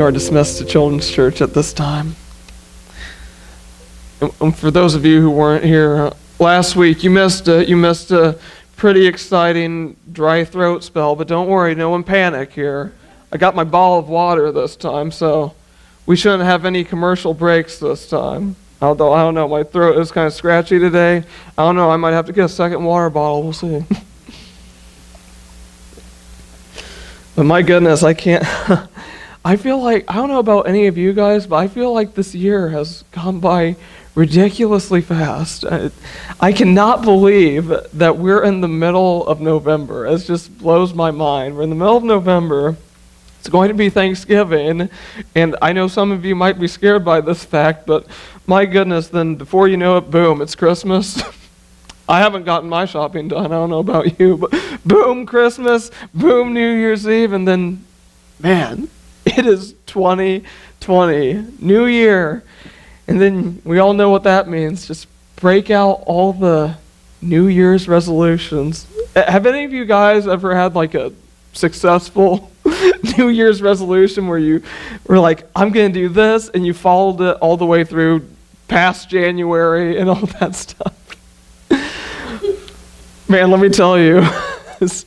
Are dismissed to Children's Church at this time. And for those of you who weren't here last week, you missed a pretty exciting dry throat spell, but don't worry, no one panic here. I got my bottle of water this time, so we shouldn't have any commercial breaks this time. Although, I don't know, my throat is kind of scratchy today. I don't know, I might have to get a second water bottle, we'll see. But my goodness, I can't... I feel like, I don't know about any of you guys, but I feel like this year has gone by ridiculously fast. I cannot believe that we're in the middle of November. It just blows my mind. We're in the middle of November. It's going to be Thanksgiving, and I know some of you might be scared by this fact, but my goodness, then before you know it, boom, it's Christmas. I haven't gotten my shopping done. I don't know about you, but boom, Christmas, boom, New Year's Eve, and then, man, it is 2020, New Year. And then we all know what that means. Just break out all the New Year's resolutions. Have any of you guys ever had like a successful New Year's resolution where you were like, I'm going to do this, and you followed it all the way through past January and all that stuff? Man, let me tell you, that's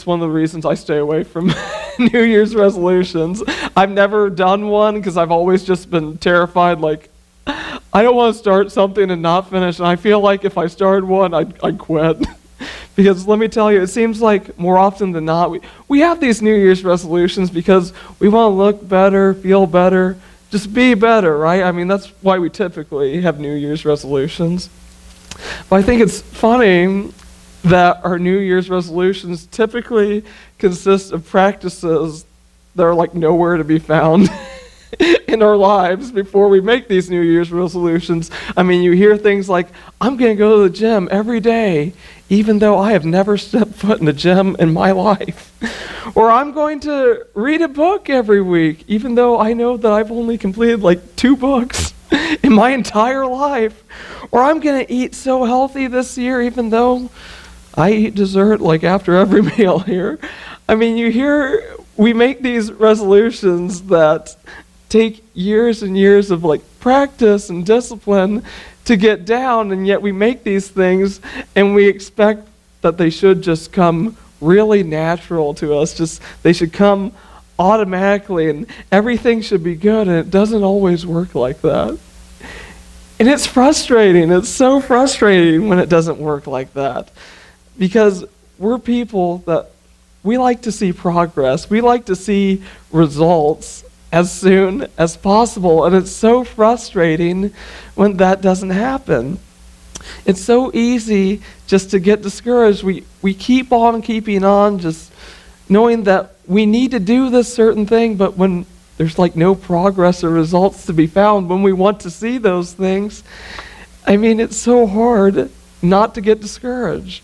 one of the reasons I stay away from New Year's resolutions. I've never done one because I've always just been terrified, like, I don't want to start something and not finish, and I feel like if I started one, I'd quit. Because let me tell you, it seems like more often than not, we have these New Year's resolutions because we want to look better, feel better, just be better, right? I mean, that's why we typically have New Year's resolutions. But I think it's funny that our New Year's resolutions typically consist of practices that are like nowhere to be found in our lives before we make these New Year's resolutions. I mean, you hear things like, I'm going to go to the gym every day, even though I have never stepped foot in a gym in my life. Or I'm going to read a book every week, even though I know that I've only completed like 2 books in my entire life. Or I'm going to eat so healthy this year, even though I eat dessert like after every meal here. I mean, you hear we make these resolutions that take years and years of like practice and discipline to get down, and yet we make these things and we expect that they should just come really natural to us. Just they should come automatically and everything should be good, and it doesn't always work like that. And it's frustrating. It's so frustrating when it doesn't work like that. Because we're people that we like to see progress. We like to see results as soon as possible. And it's so frustrating when that doesn't happen. It's so easy just to get discouraged. We keep on keeping on, just knowing that we need to do this certain thing, but when there's like no progress or results to be found, when we want to see those things, I mean, it's so hard not to get discouraged.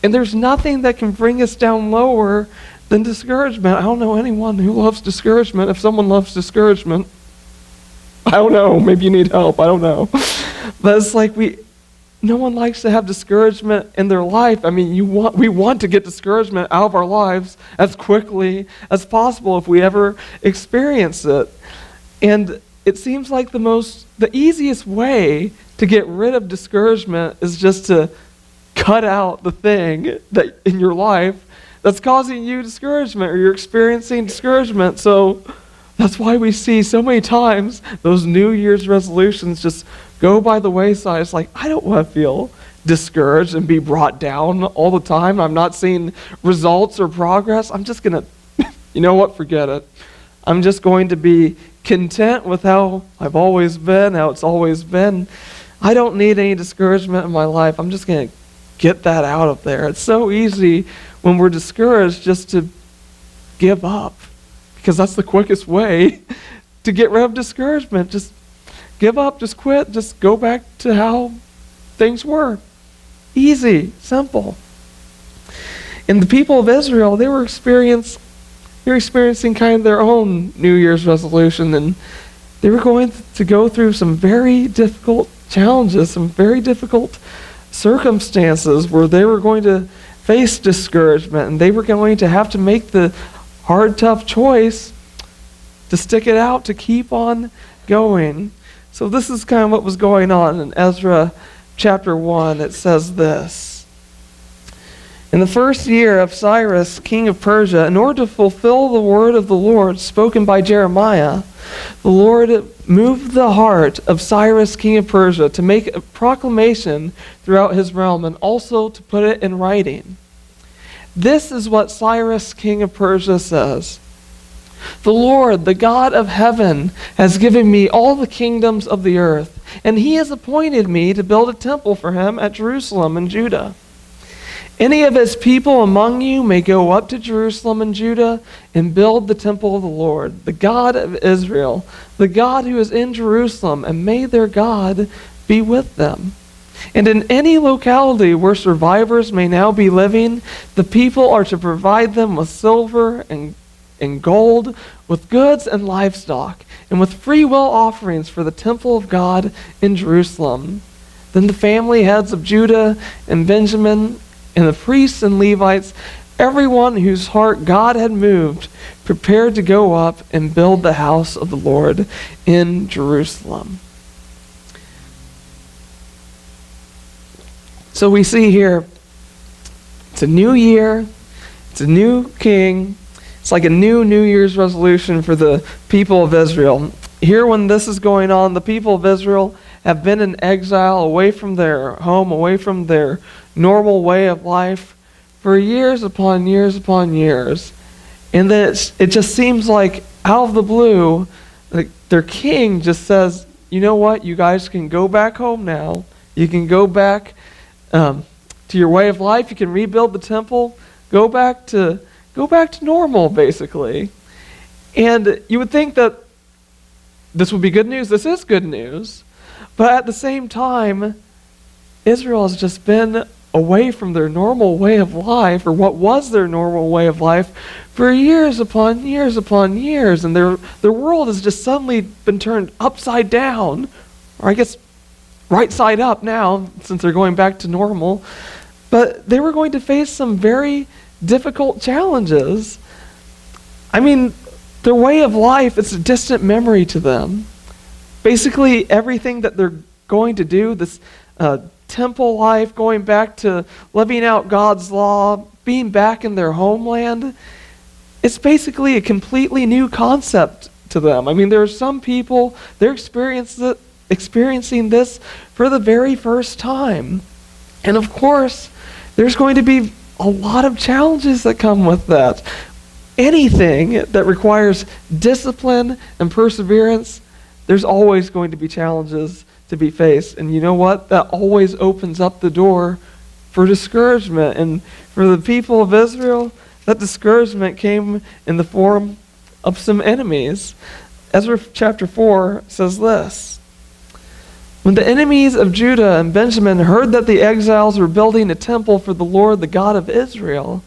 And there's nothing that can bring us down lower than discouragement. I don't know anyone who loves discouragement. If someone loves discouragement, I don't know, maybe you need help, I don't know. But it's like no one likes to have discouragement in their life. I mean, we want to get discouragement out of our lives as quickly as possible if we ever experience it. And it seems like the easiest way to get rid of discouragement is just to cut out the thing that in your life that's causing you discouragement, or you're experiencing discouragement. So that's why we see so many times those New Year's resolutions just go by the wayside. It's like, I don't want to feel discouraged and be brought down all the time. I'm not seeing results or progress. I'm just going to, you know what, forget it. I'm just going to be content with how I've always been, how it's always been. I don't need any discouragement in my life. I'm just going to get that out of there. It's so easy when we're discouraged just to give up, because that's the quickest way to get rid of discouragement. Just give up, just quit, just go back to how things were. Easy, simple. And the people of Israel, they were experiencing kind of their own New Year's resolution, and they were going to go through some very difficult challenges, some very difficult circumstances where they were going to face discouragement, and they were going to have to make the hard, tough choice to stick it out, to keep on going. So this is kind of what was going on in Ezra chapter 1. It says this: in the first year of Cyrus, king of Persia, in order to fulfill the word of the Lord spoken by Jeremiah, the Lord moved the heart of Cyrus, king of Persia, to make a proclamation throughout his realm and also to put it in writing. This is what Cyrus, king of Persia, says: the Lord, the God of heaven, has given me all the kingdoms of the earth, and he has appointed me to build a temple for him at Jerusalem and Judah. Any of his people among you may go up to Jerusalem and Judah and build the temple of the Lord, the God of Israel, the God who is in Jerusalem, and may their God be with them. And in any locality where survivors may now be living, the people are to provide them with silver and gold, with goods and livestock, and with free will offerings for the temple of God in Jerusalem. Then the family heads of Judah and Benjamin, and the priests and Levites, everyone whose heart God had moved, prepared to go up and build the house of the Lord in Jerusalem. So we see here, it's a new year, it's a new king. It's like a new New Year's resolution for the people of Israel. Here, when this is going on, the people of Israel have been in exile, away from their home, away from their normal way of life for years upon years upon years. And then it just seems like out of the blue, like their king just says, you know what, you guys can go back home now. You can go back to your way of life. You can rebuild the temple. Go back to normal, basically. And you would think that this would be good news. This is good news. But at the same time, Israel has just been away from their normal way of life, or what was their normal way of life, for years upon years upon years. And their world has just suddenly been turned upside down, or I guess right side up now, since they're going back to normal. But they were going to face some very difficult challenges. I mean, their way of life is a distant memory to them. Basically, everything that they're going to do, this temple life, going back to living out God's law, being back in their homeland, it's basically a completely new concept to them. I mean, there are some people, they're experiencing this for the very first time. And of course, there's going to be a lot of challenges that come with that. Anything that requires discipline and perseverance, there's always going to be challenges to be faced. And you know what? That always opens up the door for discouragement. And for the people of Israel, that discouragement came in the form of some enemies. Ezra chapter 4 says this: when the enemies of Judah and Benjamin heard that the exiles were building a temple for the Lord, the God of Israel,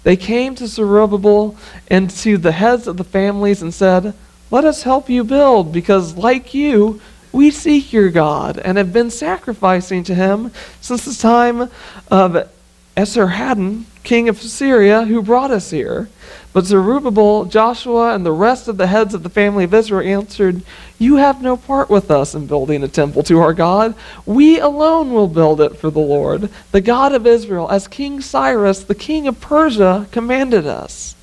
they came to Zerubbabel and to the heads of the families and said, let us help you build, because like you, we seek your God and have been sacrificing to him since the time of Esarhaddon, king of Syria, who brought us here. But Zerubbabel, Joshua, and the rest of the heads of the family of Israel answered, you have no part with us in building a temple to our God. We alone will build it for the Lord, the God of Israel, as King Cyrus, the king of Persia, commanded us.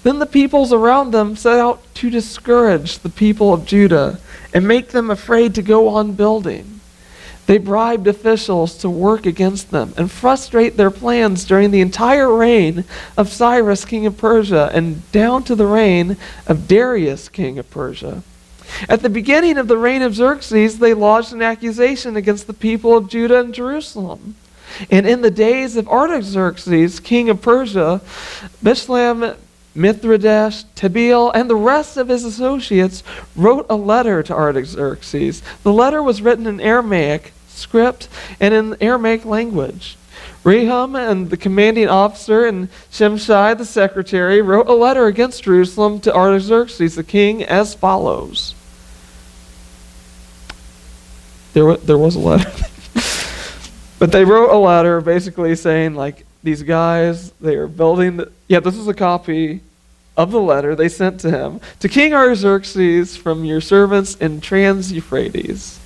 Then the peoples around them set out to discourage the people of Judah and make them afraid to go on building. They bribed officials to work against them and frustrate their plans during the entire reign of Cyrus, king of Persia, and down to the reign of Darius, king of Persia. At the beginning of the reign of Xerxes, they lodged an accusation against the people of Judah and Jerusalem. And in the days of Artaxerxes, king of Persia, Bishlam, Mithridates, Tabeel, and the rest of his associates wrote a letter to Artaxerxes. The letter was written in Aramaic script and in the Aramaic language. Rehum and the commanding officer and Shimshai the secretary wrote a letter against Jerusalem to Artaxerxes the king as follows. There was a letter. But they wrote a letter basically saying, like, these guys, they are building this is a copy of the letter they sent to him, to King Artaxerxes from your servants in Trans-Euphrates.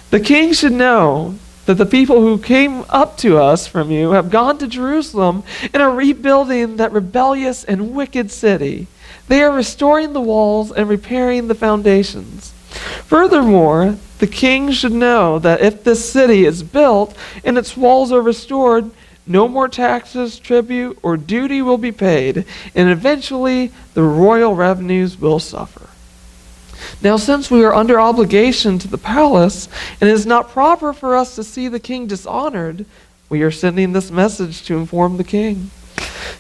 The king should know that the people who came up to us from you have gone to Jerusalem and are rebuilding that rebellious and wicked city. They are restoring the walls and repairing the foundations. Furthermore, the king should know that if this city is built and its walls are restored, no more taxes, tribute, or duty will be paid, and eventually the royal revenues will suffer. Now, since we are under obligation to the palace, and it is not proper for us to see the king dishonored, we are sending this message to inform the king,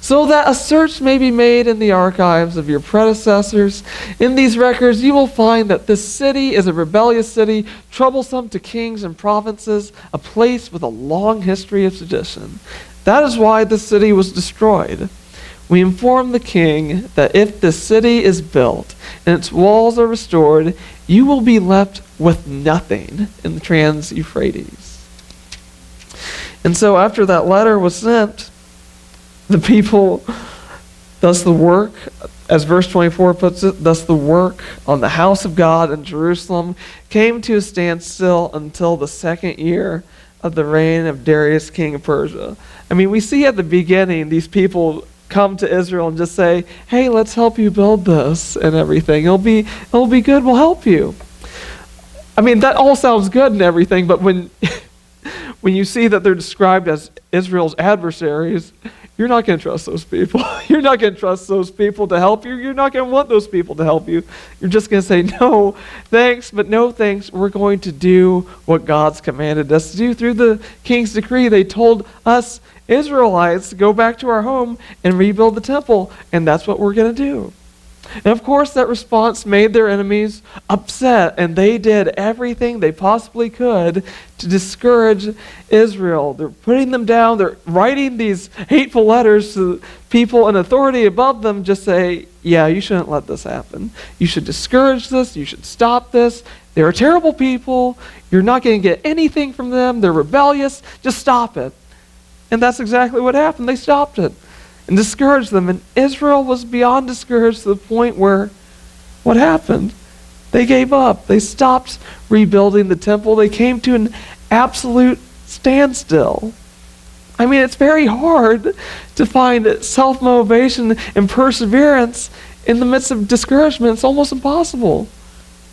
so that a search may be made in the archives of your predecessors. In these records you will find that this city is a rebellious city, troublesome to kings and provinces, a place with a long history of sedition. That is why the city was destroyed. We inform the king that if this city is built and its walls are restored, you will be left with nothing in the Trans-Euphrates. And so after that letter was sent, the people, thus the work, as verse 24 puts it, thus the work on the house of God in Jerusalem came to a standstill until the second year of the reign of Darius, king of Persia. I mean, we see at the beginning these people come to Israel and just say, hey, let's help you build this and everything. It'll be good, we'll help you. I mean, that all sounds good and everything, but when you see that they're described as Israel's adversaries, you're not going to trust those people. You're not going to trust those people to help you. You're not going to want those people to help you. You're just going to say, no, thanks, but no thanks. We're going to do what God's commanded us to do. Through the king's decree, they told us Israelites to go back to our home and rebuild the temple, and that's what we're going to do. And of course, that response made their enemies upset, and they did everything they possibly could to discourage Israel. They're putting them down. They're writing these hateful letters to people in authority above them, just say, yeah, you shouldn't let this happen. You should discourage this. You should stop this. They're terrible people. You're not going to get anything from them. They're rebellious. Just stop it. And that's exactly what happened. They stopped it and discouraged them. And Israel was beyond discouraged to the point where what happened? They gave up. They stopped rebuilding the temple. They came to an absolute standstill. I mean, it's very hard to find self-motivation and perseverance in the midst of discouragement. It's almost impossible.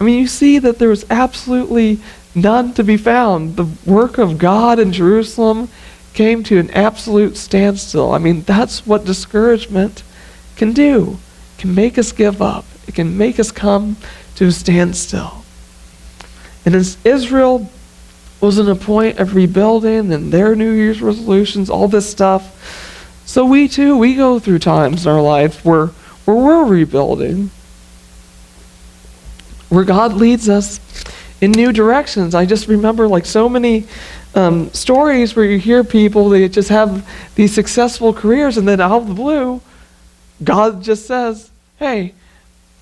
I mean, you see that there was absolutely none to be found. The work of God in Jerusalem came to an absolute standstill. I mean, that's what discouragement can do. It can make us give up. It can make us come to a standstill. And as Israel was in a point of rebuilding and their New Year's resolutions, all this stuff, so we too, we go through times in our life where we're rebuilding, where God leads us in new directions. I just remember like so many stories where you hear people, they just have these successful careers, and then out of the blue, God just says, hey,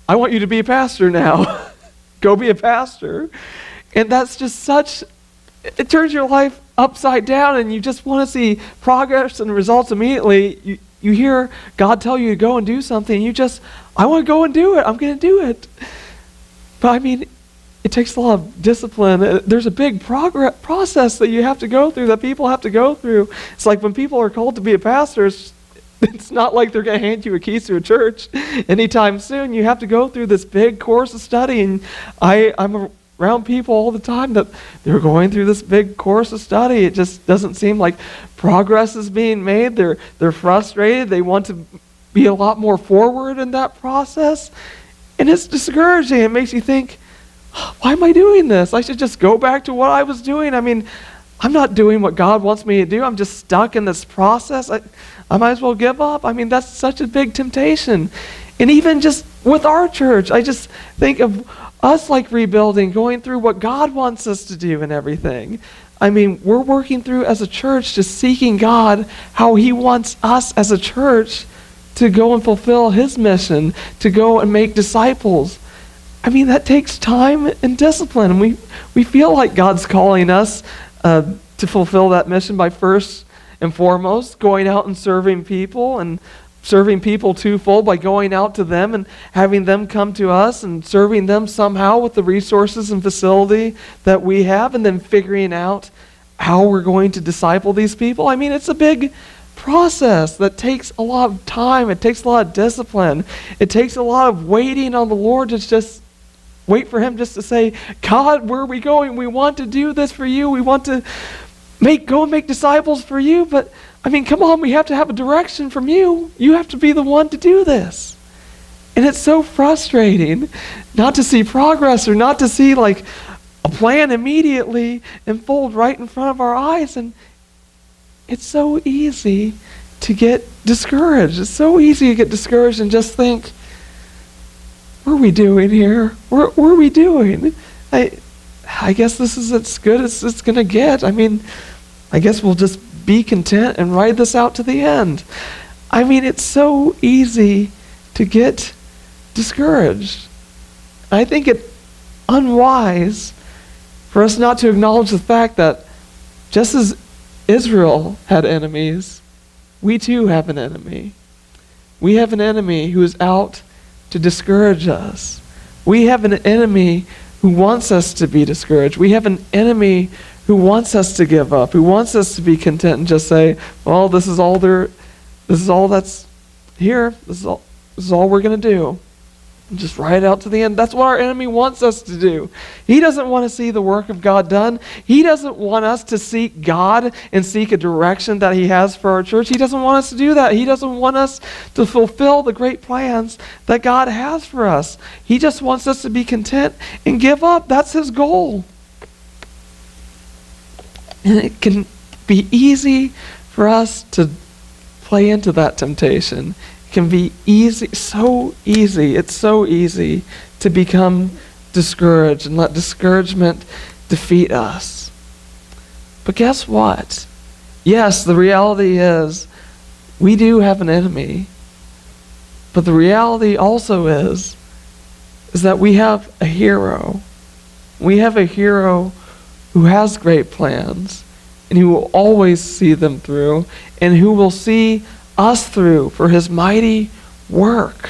I want you to be a pastor now. Go be a pastor. And that's just such, it turns your life upside down, and you just want to see progress and results immediately. You hear God tell you to go and do something, and you just, I want to go and do it. I'm going to do it. But I mean, it takes a lot of discipline. There's a big process that you have to go through, that people have to go through. It's like when people are called to be a pastor, it's not like they're going to hand you a keys to a church anytime soon. You have to go through this big course of study. And I'm around people all the time that they're going through this big course of study. It just doesn't seem like progress is being made. They're frustrated. They want to be a lot more forward in that process. And it's discouraging. It makes you think, why am I doing this? I should just go back to what I was doing. I mean, I'm not doing what God wants me to do. I'm just stuck in this process. I might as well give up. I mean, that's such a big temptation. And even just with our church, I just think of us like rebuilding, going through what God wants us to do and everything. I mean, we're working through as a church, just seeking God, how he wants us as a church to go and fulfill his mission, to go and make disciples. I mean, that takes time and discipline. And we feel like God's calling us to fulfill that mission by first and foremost going out and serving people and serving people twofold by going out to them and having them come to us and serving them somehow with the resources and facility that we have, and then figuring out how we're going to disciple these people. I mean, it's a big process that takes a lot of time. It takes a lot of discipline. It takes a lot of waiting on the Lord to just wait for him just to say, God, where are we going? We want to do this for you. We want to go and make disciples for you. But, I mean, come on, we have to have a direction from you. You have to be the one to do this. And it's so frustrating not to see progress or not to see like a plan immediately unfold right in front of our eyes. And it's so easy to get discouraged. It's so easy to get discouraged and just think, what are we doing here? What are we doing? I guess this is as good as it's going to get. I mean, I guess we'll just be content and ride this out to the end. I mean, it's so easy to get discouraged. I think it's unwise for us not to acknowledge the fact that just as Israel had enemies, we too have an enemy. We have an enemy who is out to discourage us. We have an enemy who wants us to be discouraged. We have an enemy who wants us to give up, who wants us to be content and just say, well, this is all that's here. This is all we're going to do. And just ride out to the end. That's what our enemy wants us to do. He doesn't want to see the work of God done. He doesn't want us to seek God and seek a direction that he has for our church. He doesn't want us to do that. He doesn't want us to fulfill the great plans that God has for us. He just wants us to be content and give up. That's his goal. And it can be easy for us to play into that temptation. It can be easy, so easy. It's so easy to become discouraged and let discouragement defeat us. But guess what? Yes, the reality is we do have an enemy. But the reality also is that we have a hero. We have a hero who has great plans and who will always see them through and who will see us through for his mighty work.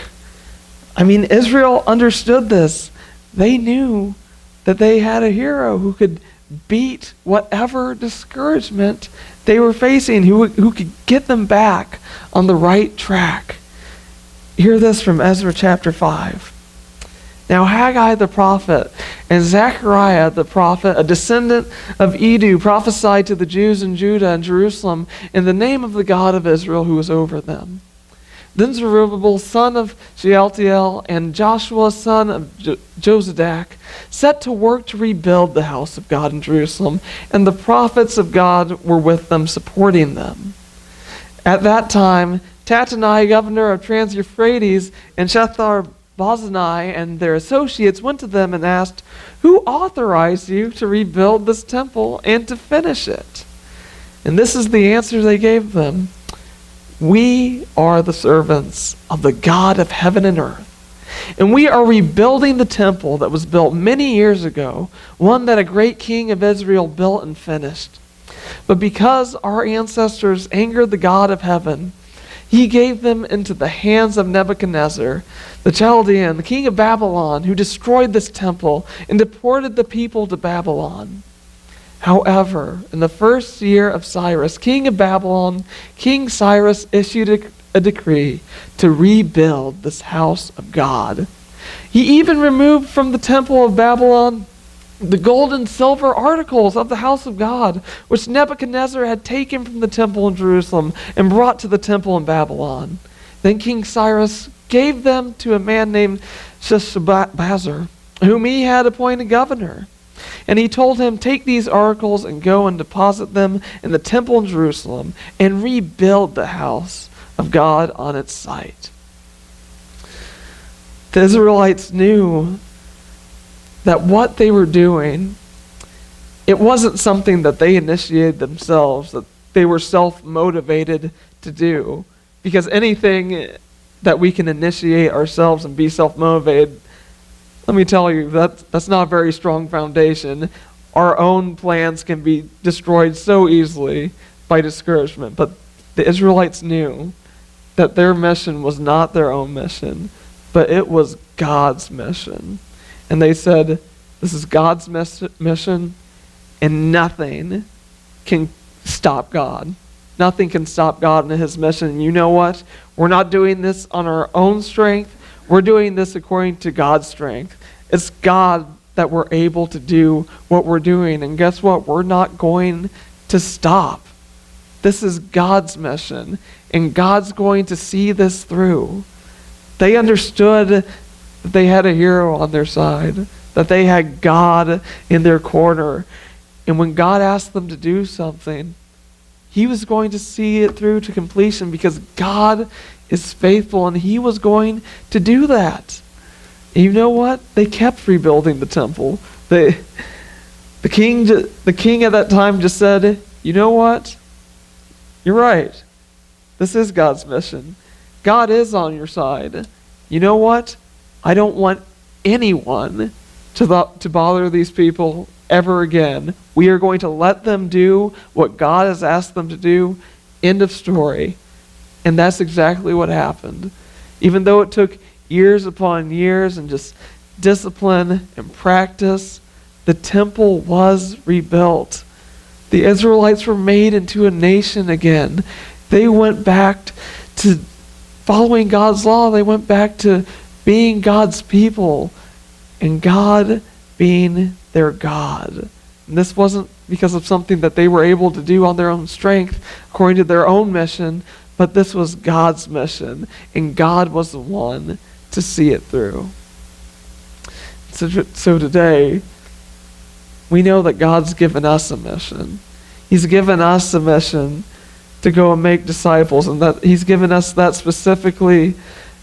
I mean, Israel understood this. They knew that they had a hero who could beat whatever discouragement they were facing, who could get them back on the right track. Hear this from Ezra chapter 5. Now Haggai the prophet and Zechariah the prophet, a descendant of Edu, prophesied to the Jews in Judah and Jerusalem in the name of the God of Israel who was over them. Then Zerubbabel, son of Shealtiel, and Joshua, son of Jozadak, set to work to rebuild the house of God in Jerusalem, and the prophets of God were with them, supporting them. At that time, Tattenai, governor of Trans-Euphrates, and Shethar-Bozenai and their associates went to them and asked, "Who authorized you to rebuild this temple and to finish it?" And this is the answer they gave them. "We are the servants of the God of heaven and earth, and we are rebuilding the temple that was built many years ago, one that a great king of Israel built and finished. But because our ancestors angered the God of heaven, he gave them into the hands of Nebuchadnezzar, the Chaldean, the king of Babylon, who destroyed this temple and deported the people to Babylon. However, in the first year of Cyrus, king of Babylon, King Cyrus issued a decree to rebuild this house of God. He even removed from the temple of Babylon the gold and silver articles of the house of God, which Nebuchadnezzar had taken from the temple in Jerusalem and brought to the temple in Babylon. Then King Cyrus gave them to a man named Sheshbazzar, whom he had appointed governor. And he told him, 'Take these articles and go and deposit them in the temple in Jerusalem and rebuild the house of God on its site.'" The Israelites knew that what they were doing, it wasn't something that they initiated themselves, that they were self-motivated to do. Because anything that we can initiate ourselves and be self-motivated, let me tell you, that's not a very strong foundation. Our own plans can be destroyed so easily by discouragement. But the Israelites knew that their mission was not their own mission, but it was God's mission. And they said, this is God's mission, and nothing can stop God. Nothing can stop God in his mission. And you know what? We're not doing this on our own strength. We're doing this according to God's strength. It's God that we're able to do what we're doing. And guess what? We're not going to stop. This is God's mission, and God's going to see this through. They understood that they had a hero on their side, that they had God in their corner. And when God asked them to do something, he was going to see it through to completion because God is faithful, and he was going to do that. And you know what? They kept rebuilding the temple. The king at that time just said, you know what? You're right. This is God's mission. God is on your side. You know what? I don't want anyone to bother these people ever again. We are going to let them do what God has asked them to do. End of story. And that's exactly what happened. Even though it took years upon years and just discipline and practice, the temple was rebuilt. The Israelites were made into a nation again. They went back to following God's law. They went back to being God's people and God being their God. And this wasn't because of something that they were able to do on their own strength, according to their own mission, but this was God's mission, and God was the one to see it through. So today, we know that God's given us a mission. He's given us a mission to go and make disciples, and that he's given us that specifically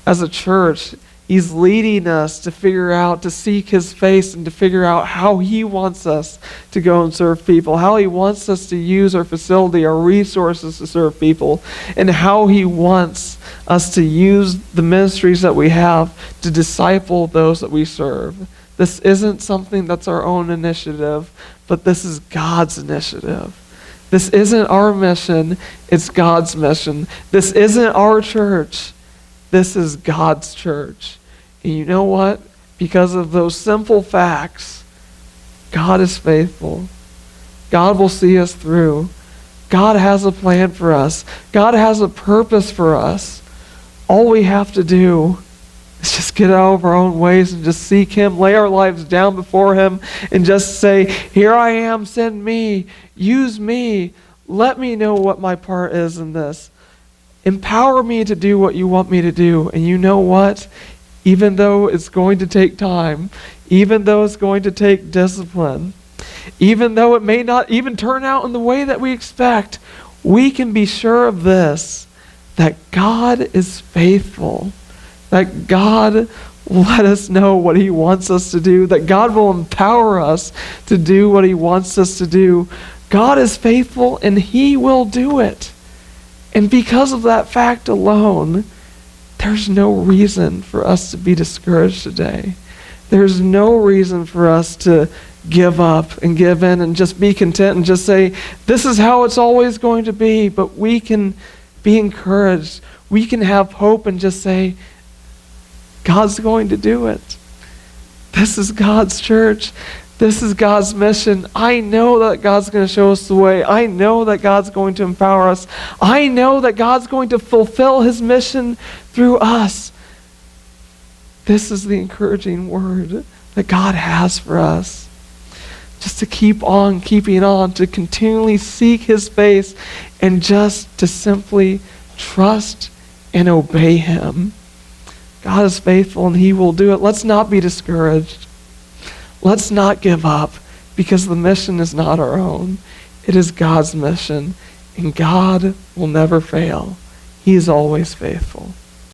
as a church. He's leading us to figure out, to seek his face and to figure out how he wants us to go and serve people, how he wants us to use our facility, our resources to serve people, and how he wants us to use the ministries that we have to disciple those that we serve. This isn't something that's our own initiative, but this is God's initiative. This isn't our mission, it's God's mission. This isn't our church. This is God's church. And you know what? Because of those simple facts, God is faithful. God will see us through. God has a plan for us. God has a purpose for us. All we have to do is just get out of our own ways and just seek him, lay our lives down before him, and just say, here I am, send me, use me, let me know what my part is in this. Empower me to do what you want me to do. And you know what? Even though it's going to take time, even though it's going to take discipline, even though it may not even turn out in the way that we expect, we can be sure of this, that God is faithful, that God will let us know what he wants us to do, that God will empower us to do what he wants us to do. God is faithful, and he will do it. And because of that fact alone, there's no reason for us to be discouraged today. There's no reason for us to give up and give in and just be content and just say, this is how it's always going to be. But we can be encouraged. We can have hope and just say, God's going to do it. This is God's church. This is God's mission. I know that God's going to show us the way. I know that God's going to empower us. I know that God's going to fulfill his mission through us. This is the encouraging word that God has for us. Just to keep on keeping on, to continually seek his face, and just to simply trust and obey him. God is faithful, and he will do it. Let's not be discouraged. Let's not give up, because the mission is not our own. It is God's mission, and God will never fail. He is always faithful.